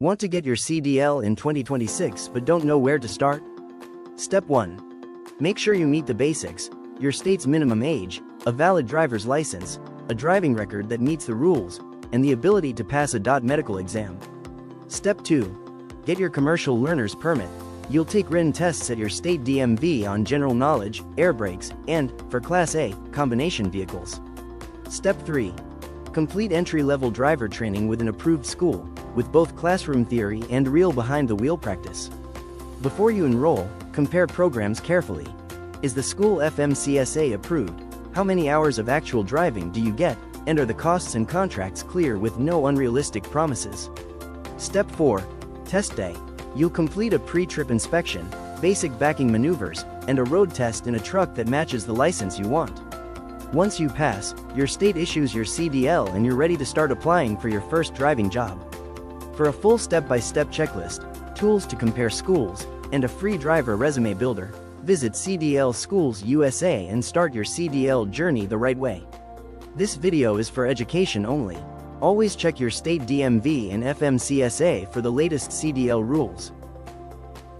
Want to get your CDL in 2026 but don't know where to start? Step 1. Make sure you meet the basics: your state's minimum age, a valid driver's license, a driving record that meets the rules, and the ability to pass a medical exam. Step 2. Get your commercial learner's permit. You'll take written tests at your state DMV on general knowledge, air brakes, and, for Class A, combination vehicles. Step 3. Complete entry-level driver training with an approved school, with both classroom theory and real behind-the-wheel practice. Before you enroll, compare programs carefully. Is the school FMCSA approved? How many hours of actual driving do you get? And are the costs and contracts clear with no unrealistic promises? Step 4. Test day. You'll complete a pre-trip inspection, basic backing maneuvers, and a road test in a truck that matches the license you want. Once you pass, your state issues your CDL and you're ready to start applying for your first driving job. For a full step-by-step checklist, tools to compare schools, and a free driver resume builder, visit CDL Schools USA and start your CDL journey the right way. This video is for education only. Always check your state DMV and FMCSA for the latest CDL rules.